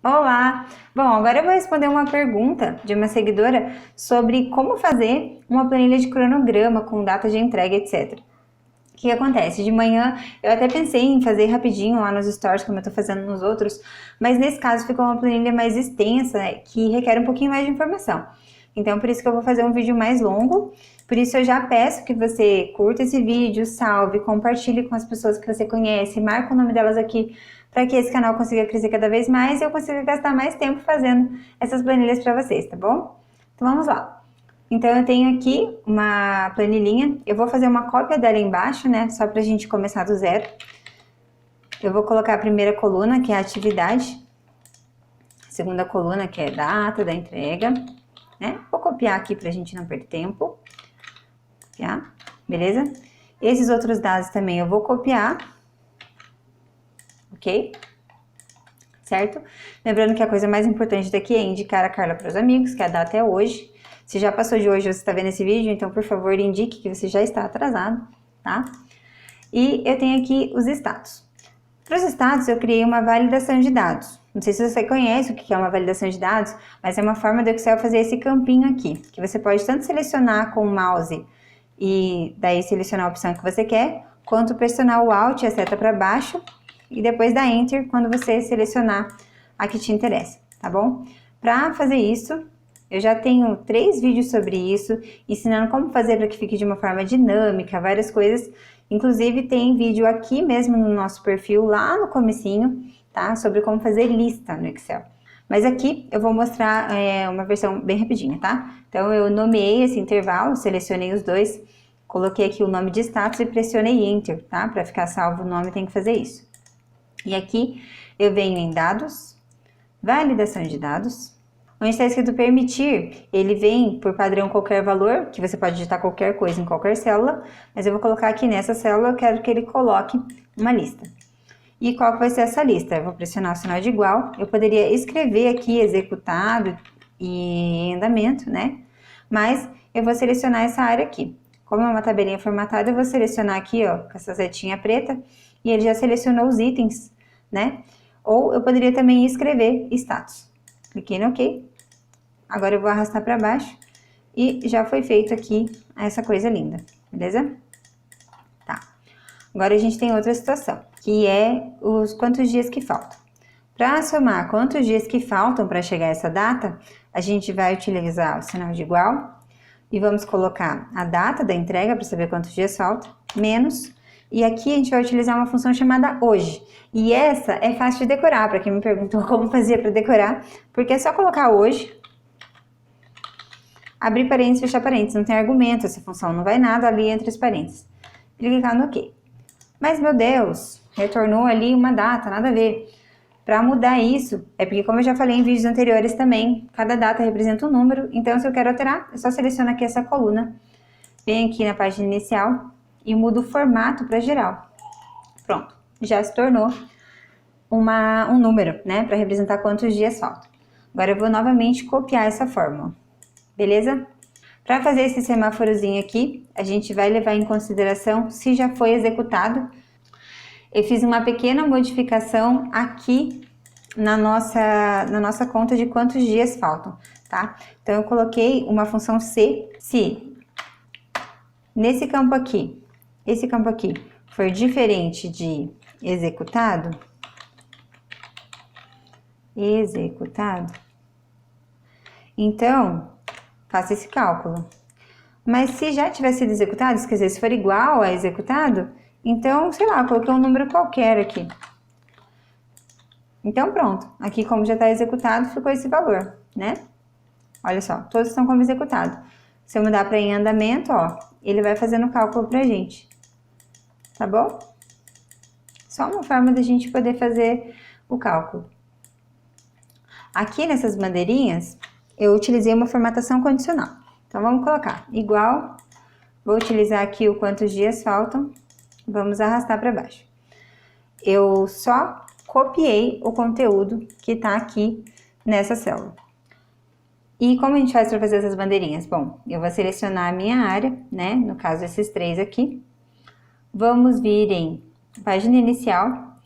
Olá! Bom, agora eu vou responder uma pergunta de uma seguidora sobre como fazer uma planilha de cronograma com data de entrega, etc. O que acontece? De manhã eu até pensei em fazer rapidinho lá nos stories, como eu tô fazendo nos outros, mas nesse caso ficou uma planilha mais extensa, né, que requer um pouquinho mais de informação. Então, por isso que eu vou fazer um vídeo mais longo. Por isso eu já peço que você curta esse vídeo, salve, compartilhe com as pessoas que você conhece, marca o nome delas aqui para que esse canal consiga crescer cada vez mais e eu consiga gastar mais tempo fazendo essas planilhas para vocês, tá bom? Então vamos lá. Então eu tenho aqui uma planilhinha, eu vou fazer uma cópia dela embaixo, né, só pra gente começar do zero. Eu vou colocar a primeira coluna, que é a atividade, a segunda coluna, que é data da entrega, né? Vou copiar aqui pra gente não perder tempo. Copiar, beleza? Esses outros dados também eu vou copiar, ok? Certo? Lembrando que a coisa mais importante daqui é indicar a Carla para os amigos, que a data é hoje. Se já passou de hoje, você está vendo esse vídeo, então, por favor, indique que você já está atrasado, tá? E eu tenho aqui os status. Para os status, eu criei uma validação de dados. Não sei se você conhece o que é uma validação de dados, mas é uma forma do Excel fazer esse campinho aqui, que você pode tanto selecionar com o mouse e daí selecionar a opção que você quer, quanto pressionar o Alt e a seta para baixo e depois dar Enter quando você selecionar a que te interessa, tá bom? Para fazer isso, eu já tenho 3 vídeos sobre isso, ensinando como fazer para que fique de uma forma dinâmica, várias coisas. Inclusive tem vídeo aqui mesmo no nosso perfil, lá no comecinho, tá? Sobre como fazer lista no Excel. Mas aqui eu vou mostrar uma versão bem rapidinha, tá? Então eu nomeei esse intervalo, selecionei os dois, coloquei aqui o nome de status e pressionei Enter, tá? Para ficar salvo o nome tem que fazer isso. E aqui eu venho em dados, validação de dados, onde está escrito permitir, ele vem por padrão qualquer valor, que você pode digitar qualquer coisa em qualquer célula, mas eu vou colocar aqui nessa célula, eu quero que ele coloque uma lista. E qual que vai ser essa lista? Eu vou pressionar o sinal de igual, eu poderia escrever aqui executado e em andamento, né? Mas eu vou selecionar essa área aqui. Como é uma tabelinha formatada, eu vou selecionar aqui, ó, com essa setinha preta, e ele já selecionou os itens, né? Ou eu poderia também escrever status. Cliquei no OK. Agora eu vou arrastar para baixo e já foi feito aqui essa coisa linda, beleza? Tá. Agora a gente tem outra situação, que é os quantos dias que faltam. Para somar quantos dias que faltam para chegar a essa data, a gente vai utilizar o sinal de igual e vamos colocar a data da entrega para saber quantos dias faltam, menos, e aqui a gente vai utilizar uma função chamada hoje. E essa é fácil de decorar, para quem me perguntou como fazia para decorar, porque é só colocar hoje, abrir parênteses, fechar parênteses, não tem argumento essa função, não vai nada ali entre os parênteses. Clicar no OK. Mas, meu Deus, retornou ali uma data, nada a ver. Para mudar isso, é porque, como eu já falei em vídeos anteriores também, cada data representa um número, então se eu quero alterar, eu só seleciono aqui essa coluna, venho aqui na página inicial e mudo o formato para geral. Pronto, já se tornou um número, né, para representar quantos dias faltam. Agora eu vou novamente copiar essa fórmula, beleza? Para fazer esse semáforozinho aqui, a gente vai levar em consideração se já foi executado. Eu fiz uma pequena modificação aqui na nossa conta de quantos dias faltam, tá? Então, eu coloquei uma função se nesse campo aqui, esse campo aqui, for diferente de executado, então, faça esse cálculo. Mas se já tiver sido executado, quer dizer, se for igual a executado, então, sei lá, eu coloquei um número qualquer aqui. Então, pronto. Aqui, como já está executado, ficou esse valor, né? Olha só, todos estão como executado. Se eu mudar para em andamento, ó, ele vai fazendo o cálculo pra gente. Tá bom? Só uma forma da gente poder fazer o cálculo. Aqui nessas bandeirinhas, eu utilizei uma formatação condicional. Então, vamos colocar igual, vou utilizar aqui o quantos dias faltam, vamos arrastar para baixo. Eu só copiei o conteúdo que está aqui nessa célula. E como a gente faz para fazer essas bandeirinhas? Bom, eu vou selecionar a minha área, né? No caso, esses 3 aqui. Vamos vir em página inicial.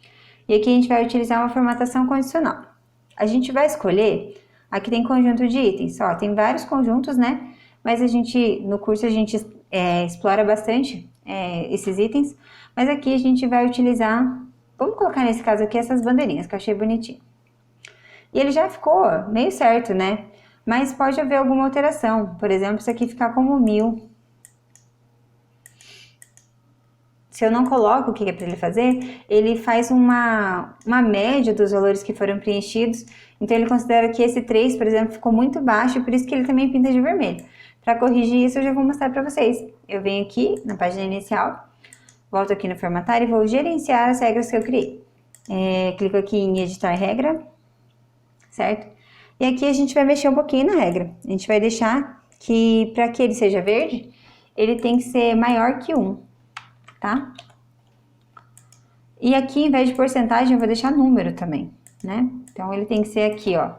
E aqui a gente vai utilizar uma formatação condicional. a gente vai escolher, aqui tem conjunto de itens, ó, tem vários conjuntos, né? Mas no curso a gente explora bastante esses itens, mas aqui a gente vai utilizar, vamos colocar nesse caso aqui essas bandeirinhas, que eu achei bonitinho. E ele já ficou meio certo, né? Mas pode haver alguma alteração, por exemplo, isso aqui ficar como 1000. Se eu não coloco o que é para ele fazer, ele faz uma média dos valores que foram preenchidos, então ele considera que esse 3, por exemplo, ficou muito baixo, e por isso que ele também pinta de vermelho. Para corrigir isso, eu já vou mostrar para vocês. Eu venho aqui na página inicial, volto aqui no formatar e vou gerenciar as regras que eu criei. Clico aqui em editar regra, certo? E aqui a gente vai mexer um pouquinho na regra. A gente vai deixar que, para que ele seja verde, ele tem que ser maior que 1, tá? E aqui, em vez de porcentagem, eu vou deixar número também, né? Então, ele tem que ser aqui, ó,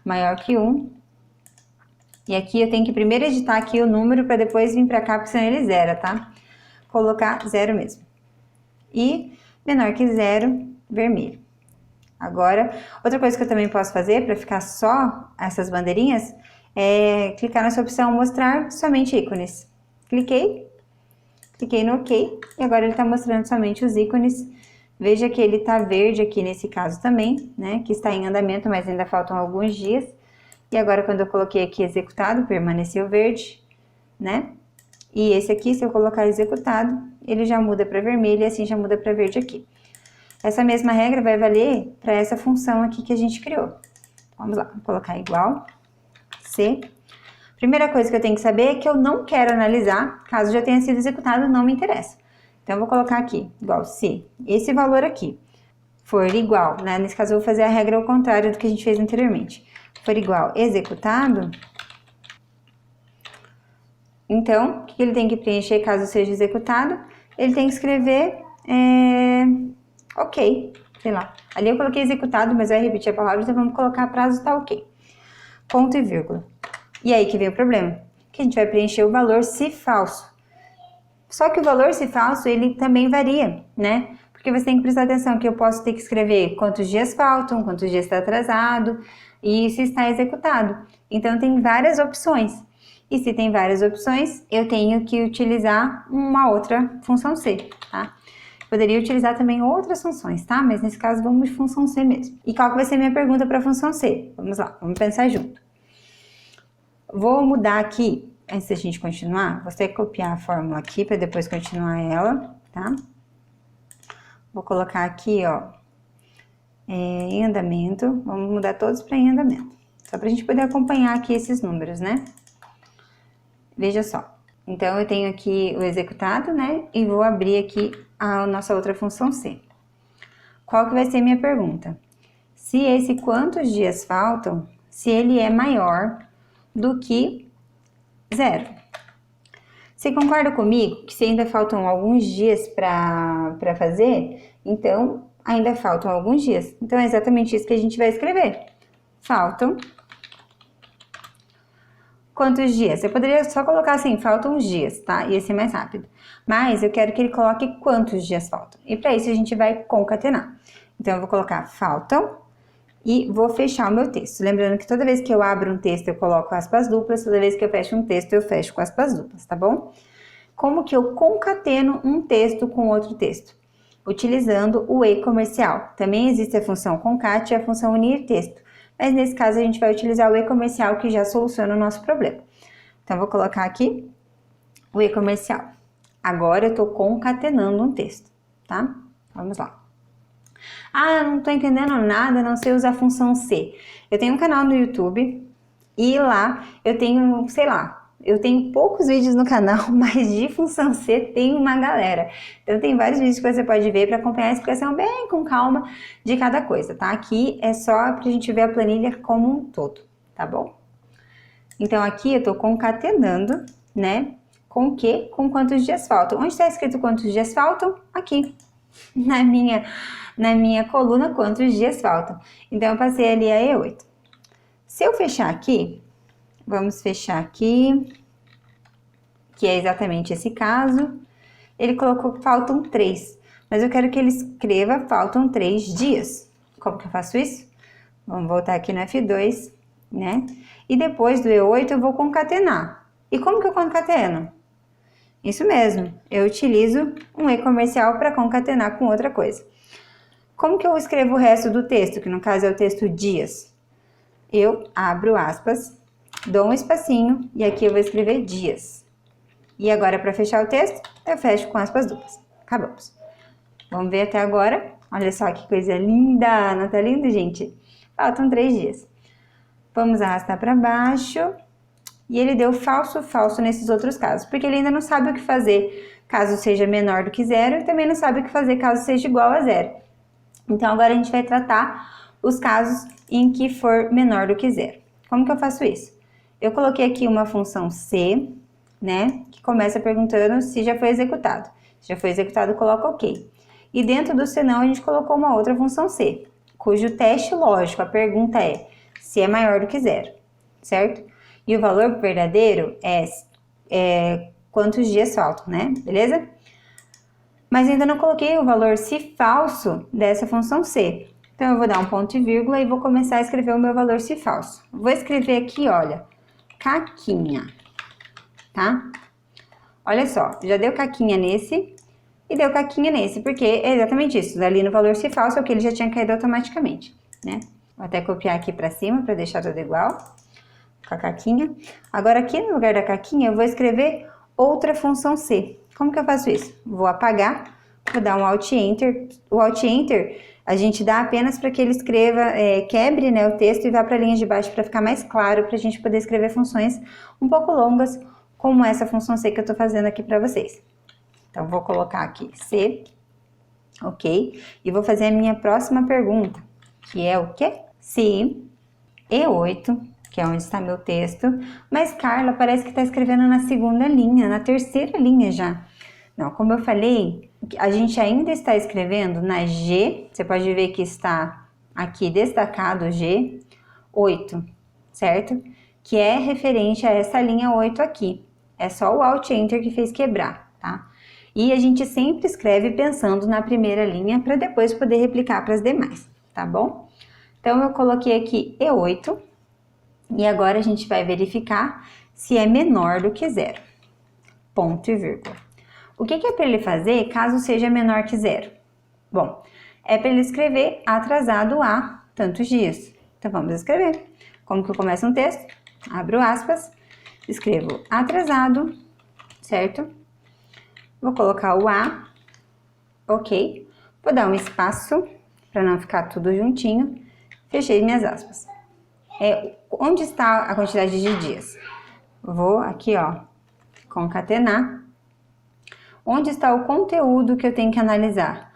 maior que 1. E aqui eu tenho que primeiro editar aqui o número para depois vir para cá, porque senão ele zera, tá? Colocar 0 mesmo. E menor que 0, vermelho. Agora, outra coisa que eu também posso fazer para ficar só essas bandeirinhas é clicar nessa opção mostrar somente ícones. Cliquei no OK e agora ele está mostrando somente os ícones. Veja que ele está verde aqui nesse caso também, né? Que está em andamento, mas ainda faltam alguns dias. E agora quando eu coloquei aqui executado, permaneceu verde, né? E esse aqui, se eu colocar executado, ele já muda para vermelho e assim já muda para verde aqui. Essa mesma regra vai valer para essa função aqui que a gente criou. Vamos lá, vou colocar igual, C. Primeira coisa que eu tenho que saber é que eu não quero analisar, caso já tenha sido executado, não me interessa. Então, eu vou colocar aqui, igual, se esse valor aqui for igual, né? Nesse caso, eu vou fazer a regra ao contrário do que a gente fez anteriormente. For igual executado, então, o que ele tem que preencher caso seja executado? Ele tem que escrever, ok, sei lá. Ali eu coloquei executado, mas vai repetir a palavra, então vamos colocar prazo tá ok. Ponto e vírgula. E aí que vem o problema, que a gente vai preencher o valor se falso. Só que o valor se falso, ele também varia, né? Porque você tem que prestar atenção que eu posso ter que escrever quantos dias faltam, quantos dias está atrasado e se está executado. Então, tem várias opções. E se tem várias opções, eu tenho que utilizar uma outra função C, tá? Poderia utilizar também outras funções, tá? Mas nesse caso, vamos de função C mesmo. E qual que vai ser a minha pergunta para a função C? Vamos lá, vamos pensar junto. Vou mudar aqui, antes da gente continuar, vou ter que copiar a fórmula aqui para depois continuar ela, tá? Vou colocar aqui, ó, em andamento, vamos mudar todos para em andamento. Só para a gente poder acompanhar aqui esses números, né? Veja só. Então, eu tenho aqui o executado, né? E vou abrir aqui a nossa outra função C. Qual que vai ser minha pergunta? Se esse quantos dias faltam, se ele é maior do que 0. Você concorda comigo que se ainda faltam alguns dias para fazer, então ainda faltam alguns dias. Então, é exatamente isso que a gente vai escrever. Faltam quantos dias? Eu poderia só colocar assim, faltam os dias, tá? Ia ser mais rápido. Mas eu quero que ele coloque quantos dias faltam. E para isso a gente vai concatenar. Então, eu vou colocar faltam e vou fechar o meu texto. Lembrando que toda vez que eu abro um texto, eu coloco aspas duplas. Toda vez que eu fecho um texto, eu fecho com aspas duplas, tá bom? Como que eu concateno um texto com outro texto? Utilizando o e comercial. Também existe a função concat e a função unir texto. Mas nesse caso a gente vai utilizar o e comercial que já soluciona o nosso problema. Então, vou colocar aqui o e comercial. Agora eu estou concatenando um texto, tá? Vamos lá. Ah, não estou entendendo nada, não sei usar a função C. Eu tenho um canal no YouTube e lá eu tenho, sei lá, eu tenho poucos vídeos no canal, mas de função C tem uma galera. Então, tem vários vídeos que você pode ver para acompanhar a explicação bem com calma de cada coisa, tá? Aqui é só para a gente ver a planilha como um todo, tá bom? Então, aqui eu estou concatenando, né? Com o quê? Com quantos dias faltam. Onde está escrito quantos dias faltam? Aqui, na minha coluna, quantos dias faltam. Então, eu passei ali a E8. Se eu fechar aqui, vamos fechar aqui, que é exatamente esse caso. Ele colocou que faltam 3, mas eu quero que ele escreva faltam 3 dias. Como que eu faço isso? Vamos voltar aqui no F2, né? E depois do E8 eu vou concatenar. E como que eu concateno? Isso mesmo, eu utilizo um E comercial para concatenar com outra coisa. Como que eu escrevo o resto do texto, que no caso é o texto dias? Eu abro aspas, dou um espacinho e aqui eu vou escrever dias. E agora, para fechar o texto, eu fecho com aspas duplas. Acabamos. Vamos ver até agora. Olha só que coisa linda! Não tá lindo, gente? Faltam 3 dias. Vamos arrastar para baixo. E ele deu falso, falso nesses outros casos, porque ele ainda não sabe o que fazer caso seja menor do que 0 e também não sabe o que fazer caso seja igual a 0. Então, agora a gente vai tratar os casos em que for menor do que 0. Como que eu faço isso? Eu coloquei aqui uma função C, né, que começa perguntando se já foi executado. Se já foi executado, coloca OK. E dentro do senão, a gente colocou uma outra função C, cujo teste lógico, a pergunta é se é maior do que 0, certo? E o valor verdadeiro é quantos dias faltam, né? Beleza? Mas ainda não coloquei o valor se falso dessa função C. Então, eu vou dar um ponto e vírgula e vou começar a escrever o meu valor se falso. Vou escrever aqui, olha, caquinha, tá? Olha só, já deu caquinha nesse e deu caquinha nesse, porque é exatamente isso. Ali no valor se falso é o que ele já tinha caído automaticamente, né? Vou até copiar aqui para cima para deixar tudo igual. Com a caquinha. Agora, aqui no lugar da caquinha, eu vou escrever outra função C. Como que eu faço isso? Vou apagar, vou dar um Alt Enter. O Alt Enter a gente dá apenas para que ele escreva, quebre, né, o texto e vá para a linha de baixo para ficar mais claro, para a gente poder escrever funções um pouco longas, como essa função C que eu estou fazendo aqui para vocês. Então, vou colocar aqui C, ok, e vou fazer a minha próxima pergunta, que é o quê? Se E8, que é onde está meu texto, mas Carla parece que está escrevendo na segunda linha, na terceira linha já. Não, como eu falei, a gente ainda está escrevendo na G, você pode ver que está aqui destacado G8, certo? Que é referente a essa linha 8 aqui. É só o Alt Enter que fez quebrar, tá? E a gente sempre escreve pensando na primeira linha para depois poder replicar para as demais, tá bom? Então, eu coloquei aqui E8 e agora a gente vai verificar se é menor do que 0. Ponto e vírgula. O que é para ele fazer caso seja menor que 0? Bom, é para ele escrever atrasado há tantos dias. Então, vamos escrever. Como que eu começo um texto? Abro aspas, escrevo atrasado, certo? Vou colocar o A, ok. Vou dar um espaço para não ficar tudo juntinho. Fechei minhas aspas. Onde está a quantidade de dias? Vou aqui, ó, concatenar. Onde está o conteúdo que eu tenho que analisar?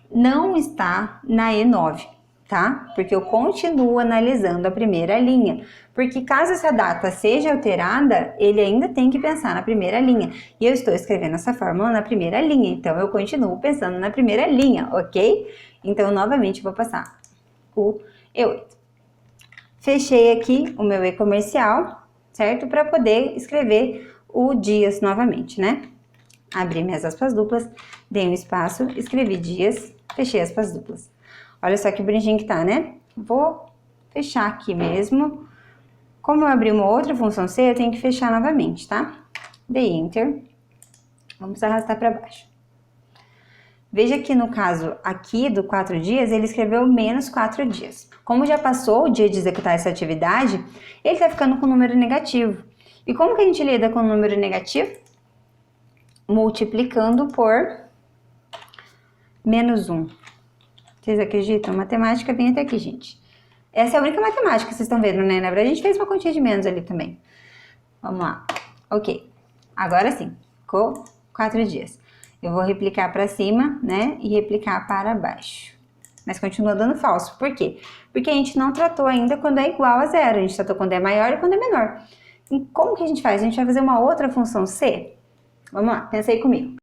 Não está na E9, tá? Porque eu continuo analisando a primeira linha. Porque caso essa data seja alterada, ele ainda tem que pensar na primeira linha. E eu estou escrevendo essa fórmula na primeira linha, então eu continuo pensando na primeira linha, ok? Então, novamente, vou passar o E8. Fechei aqui o meu E comercial, certo? Para poder escrever o dias novamente, né? Abri minhas aspas duplas, dei um espaço, escrevi dias, fechei aspas duplas. Olha só que bonitinho que tá, né? Vou fechar aqui mesmo. Como eu abri uma outra função C, eu tenho que fechar novamente, tá? Dei Enter. Vamos arrastar para baixo. Veja que no caso aqui do 4 dias, ele escreveu menos 4 dias. Como já passou o dia de executar essa atividade, ele está ficando com número negativo. E como que a gente lida com o número negativo? Multiplicando por menos 1. Vocês acreditam? Matemática vem até aqui, gente. Essa é a única matemática que vocês estão vendo, né? Na verdade, a gente fez uma quantia de menos ali também. Vamos lá. Ok. Agora sim. Ficou 4 dias. Eu vou replicar para cima, né? E replicar para baixo. Mas continua dando falso. Por quê? Porque a gente não tratou ainda quando é igual a 0. A gente tratou quando é maior e quando é menor. E como que a gente faz? A gente vai fazer uma outra função C? Vamos lá, pensa aí comigo.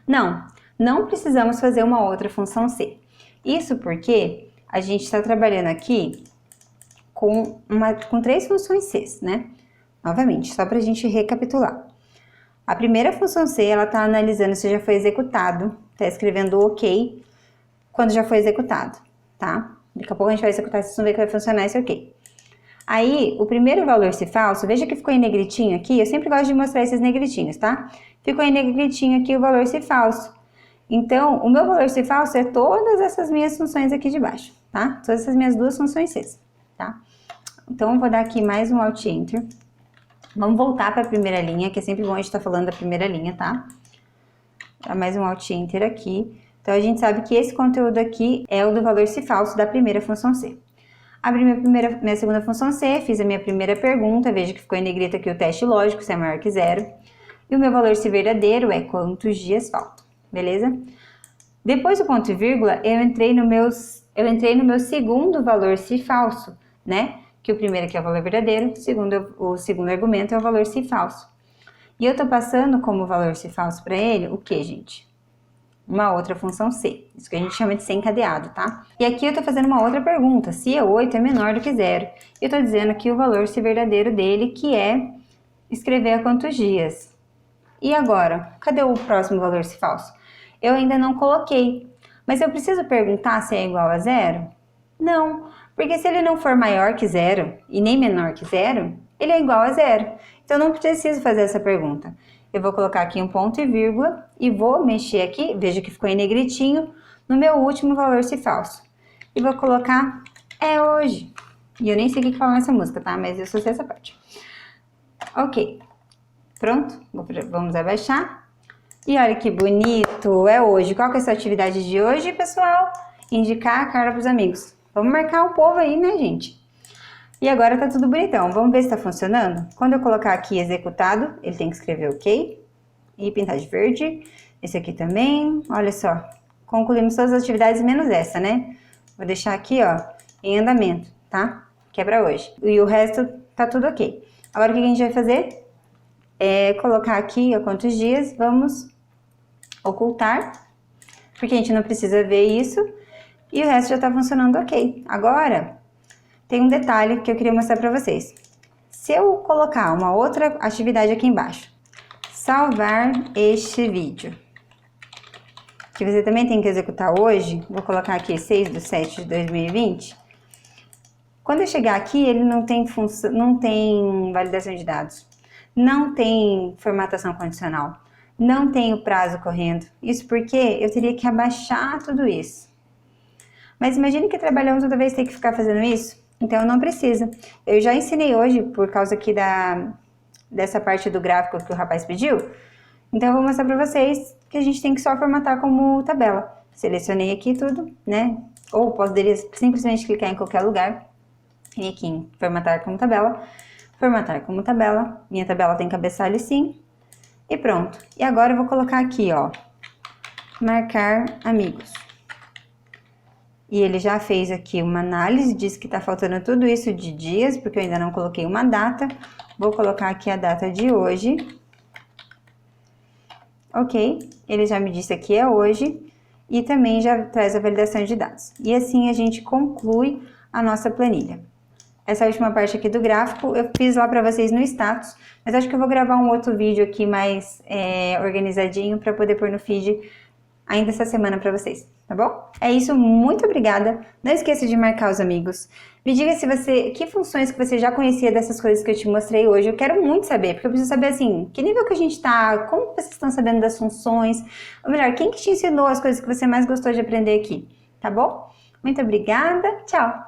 Não precisamos fazer uma outra função C. Isso porque a gente está trabalhando aqui com 3 funções C, né? Novamente, só para a gente recapitular. A primeira função C, ela está analisando se já foi executado, está escrevendo OK quando já foi executado. tá? Daqui a pouco a gente vai executar se não ver que vai funcionar esse ok. Aí, o primeiro valor se falso, veja que ficou em negritinho aqui, eu sempre gosto de mostrar esses negritinhos, tá? Ficou em negritinho aqui o valor se falso. Então, o meu valor se falso é todas essas minhas funções aqui de baixo, tá? Todas essas minhas duas funções Cs, tá? Então, eu vou dar aqui mais um Alt Enter. Vamos voltar para a primeira linha, que é sempre bom a gente estar falando da primeira linha, tá? Dá mais um Alt Enter aqui. Então, a gente sabe que esse conteúdo aqui é o do valor se falso da primeira função C. Abri minha segunda função C, fiz a minha primeira pergunta, veja que ficou em negrito aqui o teste lógico, se é maior que 0. E o meu valor se verdadeiro é quantos dias faltam, beleza? Depois do ponto e vírgula, eu entrei no meu segundo valor se falso, né? Que o primeiro aqui é o valor verdadeiro, o segundo argumento é o valor se falso. E eu tô passando como valor se falso para ele o que, gente? Uma outra função C, isso que a gente chama de C encadeado, tá? E aqui eu tô fazendo uma outra pergunta, se 8 é menor do que 0. Eu tô dizendo aqui o valor se verdadeiro dele, que é escrever a quantos dias. E agora, cadê o próximo valor se falso? Eu ainda não coloquei, mas eu preciso perguntar se é igual a 0? Não, porque se ele não for maior que 0 e nem menor que 0, ele é igual a 0. Então, eu não preciso fazer essa pergunta. Eu vou colocar aqui um ponto e vírgula e vou mexer aqui, veja que ficou em negritinho, no meu último valor se falso. E vou colocar é hoje. E eu nem sei o que fala nessa música, tá? Mas eu só sei essa parte. Ok. Pronto, vamos abaixar. E olha que bonito, é hoje. Qual que é a sua atividade de hoje, pessoal? Indicar a Carla para os amigos. Vamos marcar o povo aí, né, gente? E agora tá tudo bonitão. Vamos ver se tá funcionando? Quando eu colocar aqui executado, ele tem que escrever ok. E pintar de verde. Esse aqui também. Olha só. Concluímos todas as atividades menos essa, né? Vou deixar aqui, ó, em andamento, tá? Que é pra hoje. E o resto tá tudo ok. Agora o que a gente vai fazer? É colocar aqui, ó, quantos dias. Vamos ocultar. Porque a gente não precisa ver isso. E o resto já tá funcionando ok. Agora, tem um detalhe que eu queria mostrar para vocês. Se eu colocar uma outra atividade aqui embaixo, salvar este vídeo, que você também tem que executar hoje, vou colocar aqui 6/7/2020. Quando eu chegar aqui, ele não tem validação de dados, não tem formatação condicional, não tem o prazo correndo. Isso porque eu teria que abaixar tudo isso. Mas imagine que trabalhando toda vez ter que ficar fazendo isso. Então, não precisa. Eu já ensinei hoje, por causa aqui dessa parte do gráfico que o rapaz pediu. Então, eu vou mostrar pra vocês que a gente tem que só formatar como tabela. Selecionei aqui tudo, né? Ou poderia simplesmente clicar em qualquer lugar. E aqui em formatar como tabela. Formatar como tabela. Minha tabela tem cabeçalho sim. E pronto. E agora eu vou colocar aqui, ó. Marcar amigos. E ele já fez aqui uma análise, diz que tá faltando tudo isso de dias, porque eu ainda não coloquei uma data. Vou colocar aqui a data de hoje. Ok, ele já me disse que é hoje e também já traz a validação de dados. E assim a gente conclui a nossa planilha. Essa última parte aqui do gráfico eu fiz lá para vocês no status, mas acho que eu vou gravar um outro vídeo aqui mais organizadinho para poder pôr no feed ainda essa semana para vocês, tá bom? É isso, muito obrigada. Não esqueça de marcar os amigos. Me diga que funções que você já conhecia dessas coisas que eu te mostrei hoje. Eu quero muito saber, porque eu preciso saber, assim, que nível que a gente tá, como vocês estão sabendo das funções, ou melhor, quem que te ensinou as coisas que você mais gostou de aprender aqui, tá bom? Muito obrigada, tchau!